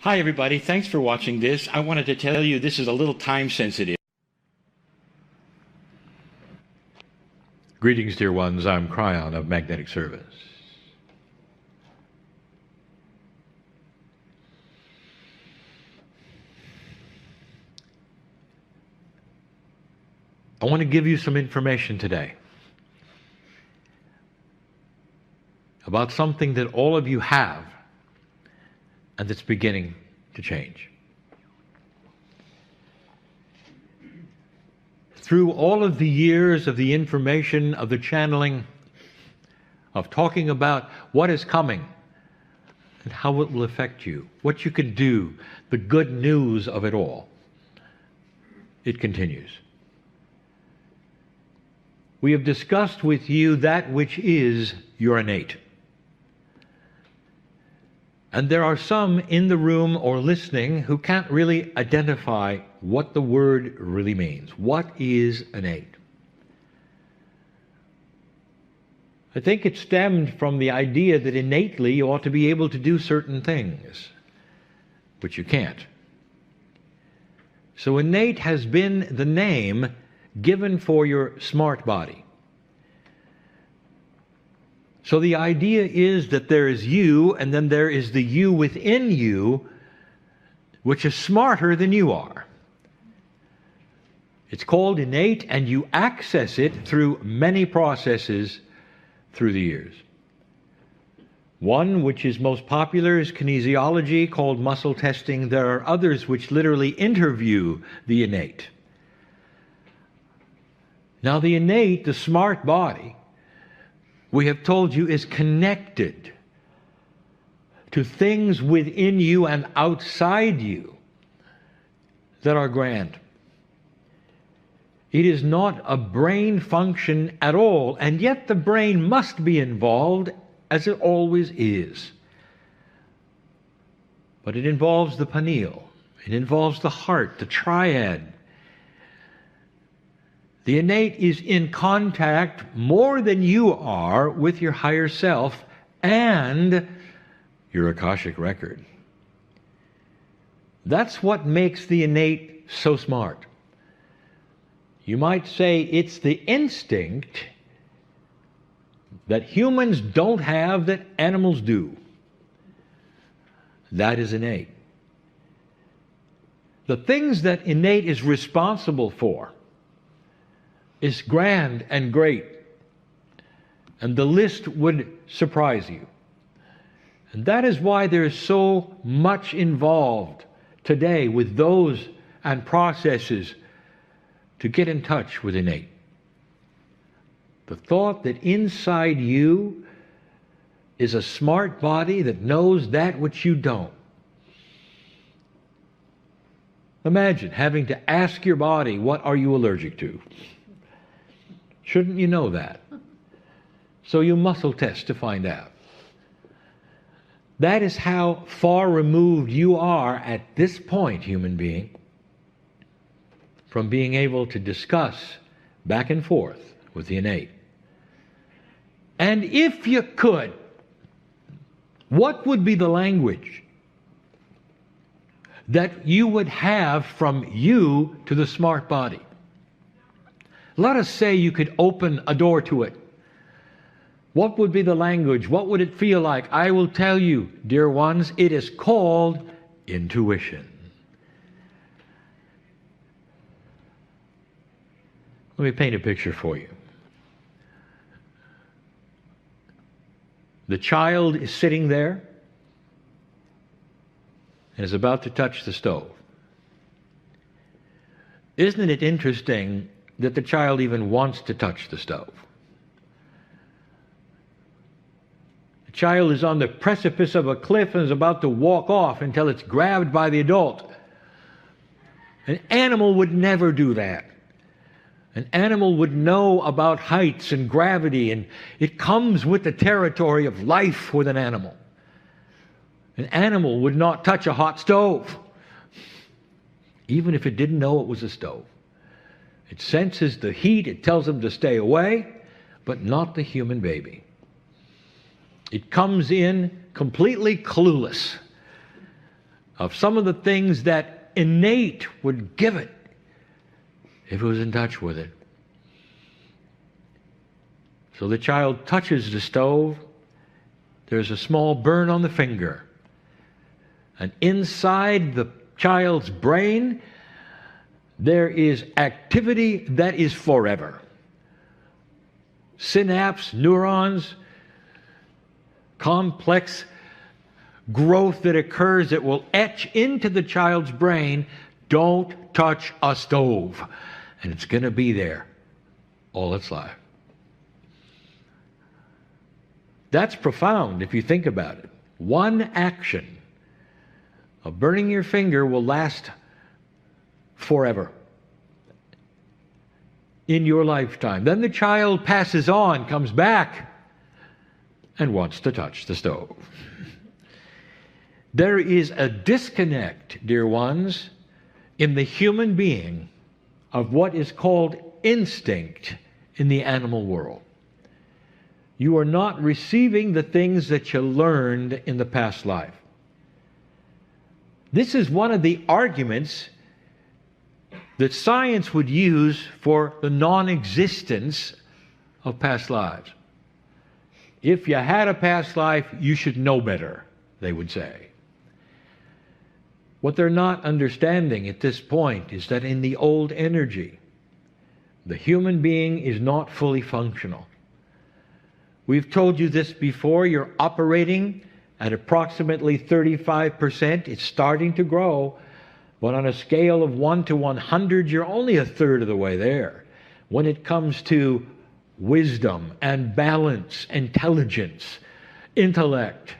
Hi everybody, thanks for watching this. I wanted to tell you this is a little time sensitive. Greetings, dear ones. I'm Kryon of Magnetic Service. I want to give you some information today about something that all of you have and that's beginning to change. Through all of the years of the information, of the channeling, of talking about what is coming and how it will affect you, what you can do, the good news of it all, it continues. We have discussed with you that which is your innate. And there are some in the room or listening who can't really identify what the word really means. What is innate? I think it stemmed from the idea that innately you ought to be able to do certain things, which you can't. So innate has been the name given for your smart body. So the idea is that there is you, and then there is the you within you, which is smarter than you are. It's called innate, and you access it through many processes through the years. One, which is most popular, is kinesiology, called muscle testing. There are others which literally interview the innate. Now the innate, the smart body, we have told you is connected to things within you and outside you that are grand. It is not a brain function at all, and yet the brain must be involved, as it always is. But it involves the pineal, it involves the heart, the triad. The innate is in contact more than you are with your higher self and your Akashic record. That's what makes the innate so smart. You might say it's the instinct that humans don't have that animals do. That is innate. The things that innate is responsible for is grand and great, and the list would surprise you. And that is why there is so much involved today with those and processes to get in touch with innate. The thought that inside you is a smart body that knows that which you don't. Imagine having to ask your body, what are you allergic to? Shouldn't you know that? So you muscle test to find out. That is how far removed you are at this point, human being, from being able to discuss back and forth with the innate. And if you could, what would be the language that you would have from you to the smart body? Let us say you could open a door to it. What would be the language? What would it feel like? I will tell you, dear ones, it is called intuition. Let me paint a picture for you. The child is sitting there and is about to touch the stove. Isn't it interesting that the child even wants to touch the stove? The child is on the precipice of a cliff and is about to walk off until it's grabbed by the adult. An animal would never do that. An animal would know about heights and gravity, and it comes with the territory of life with an animal. An animal would not touch a hot stove, even if it didn't know it was a stove. It senses the heat, it tells them to stay away, but not the human baby. It comes in completely clueless. of some of the things that innate would give it if it was in touch with it. So the child touches the stove. There's a small burn on the finger. And inside the child's brain, there is activity that is forever. Synapse, neurons, complex growth that occurs that will etch into the child's brain, don't touch a stove. And it's going to be there all its life. That's profound if you think about it. One action of burning your finger will last forever in your lifetime. Then the child passes on, comes back, and wants to touch the stove. There is a disconnect, dear ones, in the human being of what is called instinct in the animal world. You are not receiving the things that you learned in the past life. This is one of the arguments that science would use for the non-existence of past lives. If you had a past life, you should know better, they would say. What they're not understanding at this point is that in the old energy, the human being is not fully functional. We've told you this before. You're operating at approximately 35%. It's starting to grow. But on a scale of 1 to 100, you're only a third of the way there. When it comes to wisdom and balance, intelligence, intellect,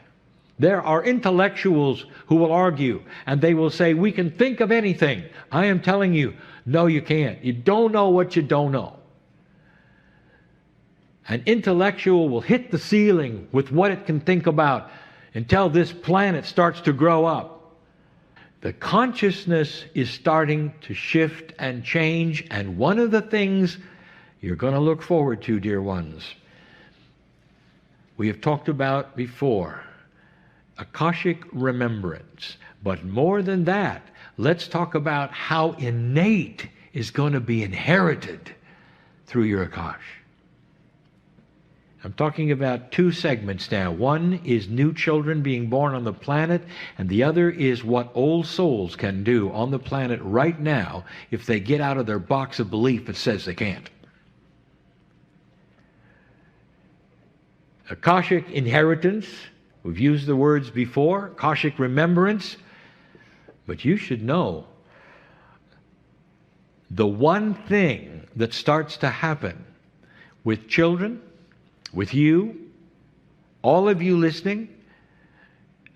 there are intellectuals who will argue, and they will say, we can think of anything. I am telling you, no, you can't. You don't know what you don't know. An intellectual will hit the ceiling with what it can think about until this planet starts to grow up. The consciousness is starting to shift and change, and one of the things you're going to look forward to, dear ones, we have talked about before, Akashic remembrance. But more than that, let's talk about how innate is going to be inherited through your Akash. I'm talking about two segments now. One is new children being born on the planet, and the other is what old souls can do on the planet right now if they get out of their box of belief that says they can't. Akashic inheritance, we've used the words before, Akashic remembrance, but you should know the one thing that starts to happen with children, with you, all of you listening,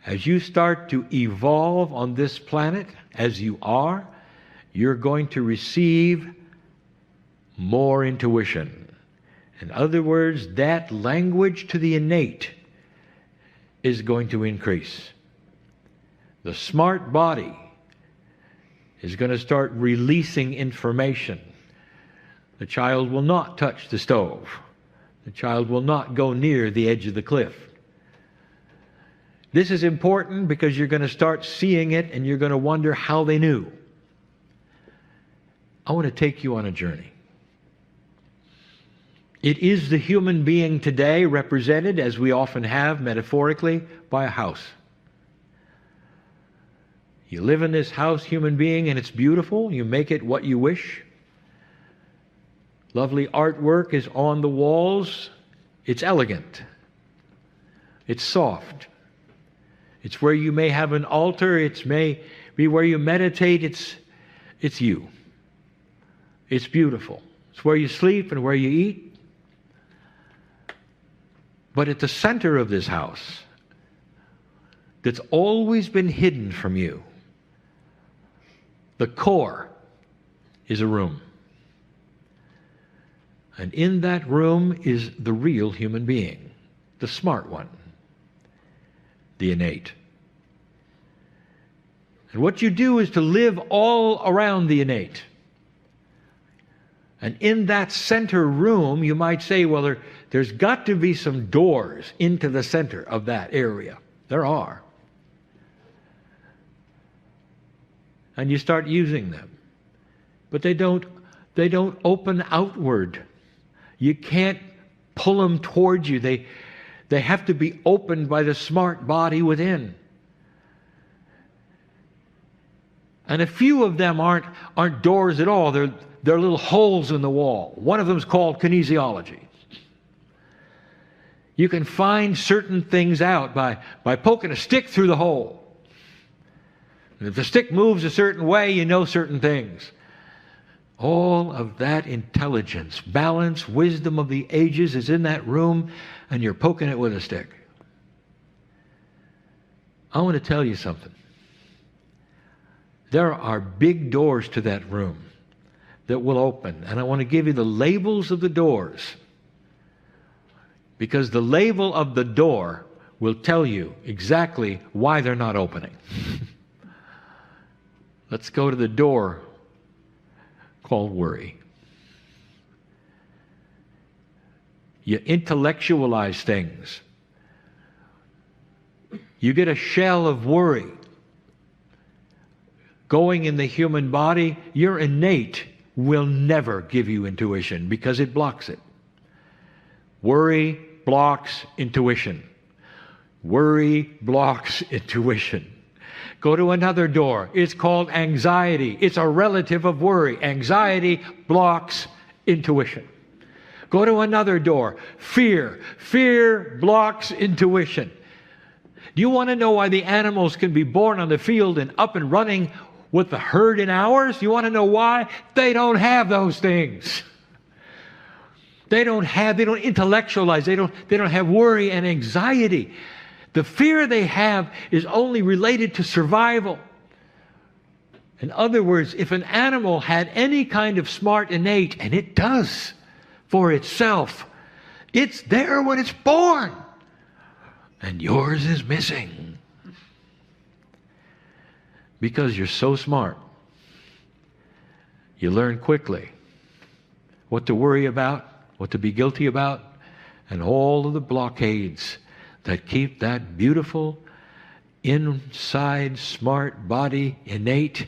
as you start to evolve on this planet, as you are, you're going to receive more intuition. In other words, that language to the innate is going to increase. The smart body is going to start releasing information. The child will not touch the stove. The child will not go near the edge of the cliff. This is important because you're going to start seeing it and you're going to wonder how they knew. I want to take you on a journey. It is the human being today represented, as we often have metaphorically, by a house. You live in this house, human being, and it's beautiful. You make it what you wish. Lovely artwork is on the walls. It's elegant. It's soft. It's where you may have an altar. It may be where you meditate. It's you. It's beautiful. It's where you sleep and where you eat. But at the center of this house, that's always been hidden from you, the core is a room. And in that room is the real human being, the smart one, the innate. And what you do is to live all around the innate. And in that center room, you might say, well, there's got to be some doors into the center of that area. There are. and you start using them. But they don't open outward. You can't pull them towards you. They have to be opened by the smart body within. And a few of them aren't doors at all. They're little holes in the wall. One of them is called kinesiology. You can find certain things out by poking a stick through the hole. And if the stick moves a certain way, you know certain things. All of that intelligence, balance, wisdom of the ages is in that room, and you're poking it with a stick. I want to tell you something. There are big doors to that room that will open, and I want to give you the labels of the doors, because the label of the door will tell you exactly why they're not opening. Let's go to the door called worry. You intellectualize things. You get a shell of worry going in the human body. Your innate will never give you intuition because it blocks it. Worry blocks intuition. Worry blocks intuition. Go to another door. It's called anxiety. It's a relative of worry. Anxiety blocks intuition. Go to another door. Fear. Fear blocks intuition. Do you want to know why the animals can be born on the field and up and running with the herd in hours? You want to know why? They don't have those things. They don't intellectualize. They don't have worry and anxiety. The fear they have is only related to survival. In other words, if an animal had any kind of smart innate, and it does for itself, it's there when it's born. And yours is missing. Because you're so smart. You learn quickly what to worry about, what to be guilty about, and all of the blockades that keep that beautiful, inside, smart body, innate,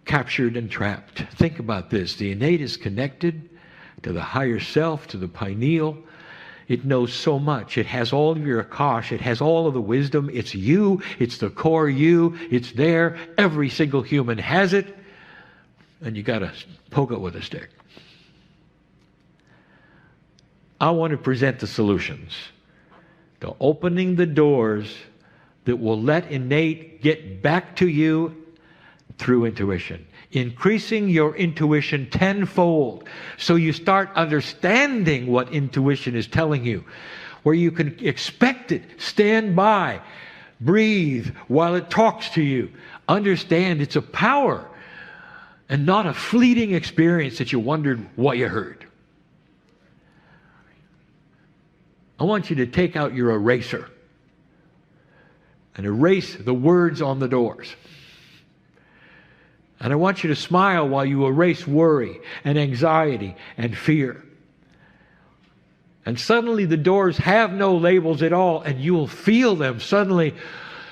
captured and trapped. Think about this. The innate is connected to the higher self, to the pineal. It knows so much. It has all of your akash. It has all of the wisdom. It's you. It's the core you. It's there. Every single human has it. And you got to poke it with a stick. I want to present the solutions to opening the doors that will let innate get back to you through intuition. Increasing your intuition tenfold so you start understanding what intuition is telling you, where you can expect it, stand by, breathe while it talks to you. Understand it's a power and not a fleeting experience that you wondered what you heard. I want you to take out your eraser and erase the words on the doors. And I want you to smile while you erase worry and anxiety and fear. And suddenly the doors have no labels at all, and you will feel them suddenly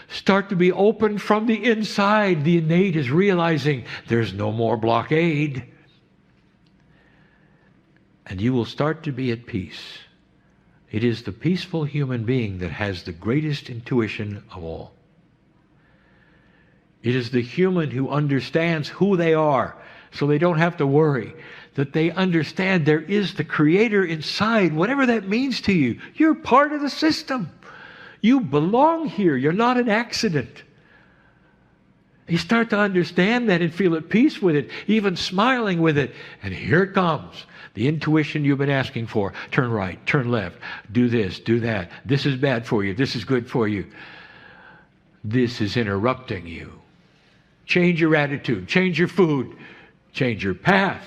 start to be opened from the inside. The innate is realizing there's no more blockade. And you will start to be at peace. It is the peaceful human being that has the greatest intuition of all. It is the human who understands who they are, so they don't have to worry, that they understand there is the Creator inside, whatever that means to you. You're part of the system. You belong here. You're not an accident. You start to understand that and feel at peace with it, even smiling with it. And here it comes. The intuition you've been asking for. Turn right, turn left, do this, do that. This is bad for you. This is good for you. This is interrupting you. Change your attitude, change your food, change your path,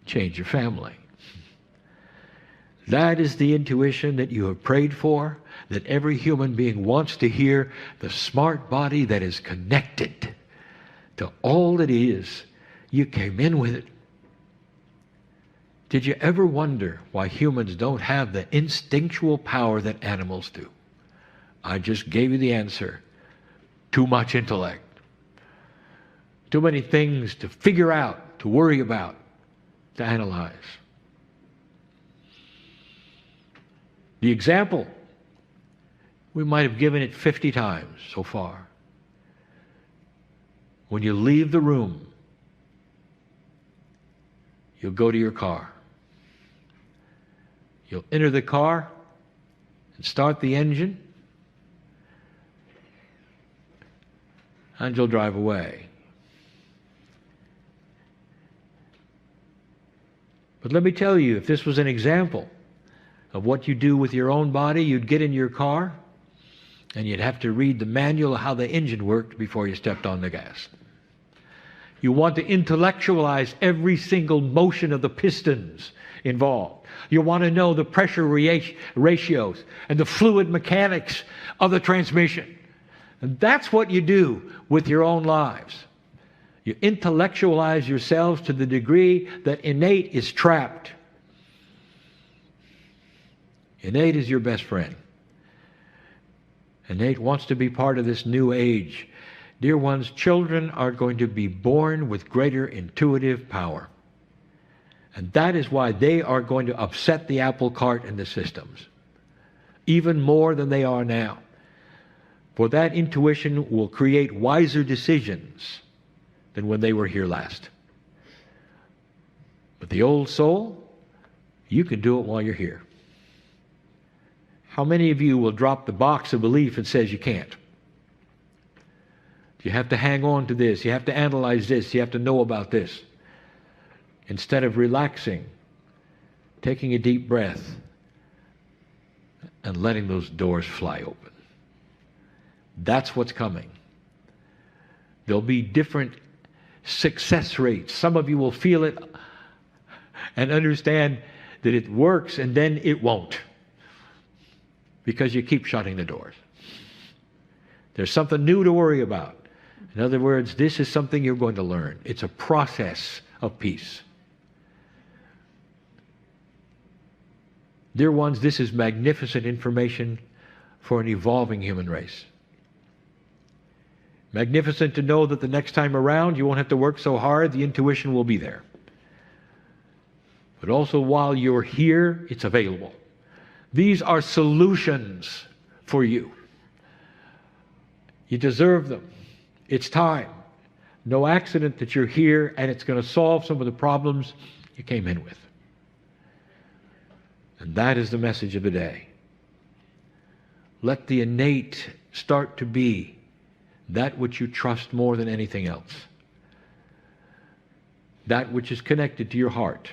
change your family. That is the intuition that you have prayed for, that every human being wants to hear, the smart body that is connected to all that is. You came in with it. Did you ever wonder why humans don't have the instinctual power that animals do? I just gave you the answer. Too much intellect. Too many things to figure out, to worry about, to analyze. The example, we might have given it 50 times so far. When you leave the room, you'll go to your car. You'll enter the car and start the engine, and you'll drive away. But let me tell you, if this was an example of what you do with your own body, you'd get in your car and you'd have to read the manual of how the engine worked before you stepped on the gas. You want to intellectualize every single motion of the pistons involved. You want to know the pressure ratios and the fluid mechanics of the transmission. And that's what you do with your own lives. You intellectualize yourselves to the degree that innate is trapped. Innate is your best friend. Innate wants to be part of this new age. Dear ones, children are going to be born with greater intuitive power. And that is why they are going to upset the apple cart and the systems, even more than they are now. For that intuition will create wiser decisions than when they were here last. But the old soul, you can do it while you're here. How many of you will drop the box of belief and says you can't? You have to hang on to this. You have to analyze this. You have to know about this. Instead of relaxing, taking a deep breath, and letting those doors fly open. That's what's coming. There'll be different success rates. Some of you will feel it and understand that it works, and then it won't, because you keep shutting the doors. There's something new to worry about. In other words, this is something you're going to learn. It's a process of peace. Dear ones, this is magnificent information for an evolving human race. Magnificent to know that the next time around you won't have to work so hard, the intuition will be there. But also while you're here, it's available. These are solutions for you. You deserve them. It's time. No accident that you're here, and it's going to solve some of the problems you came in with. And that is the message of the day. Let the innate start to be that which you trust more than anything else. That which is connected to your heart,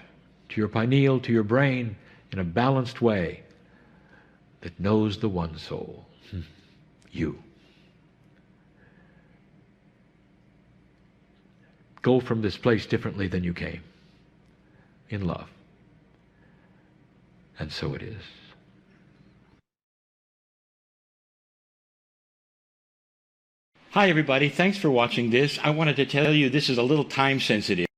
to your pineal, to your brain, in a balanced way that knows the one soul, you. Go from this place differently than you came, in love. And so it is. Hi, everybody. Thanks for watching this. I wanted to tell you this is a little time sensitive.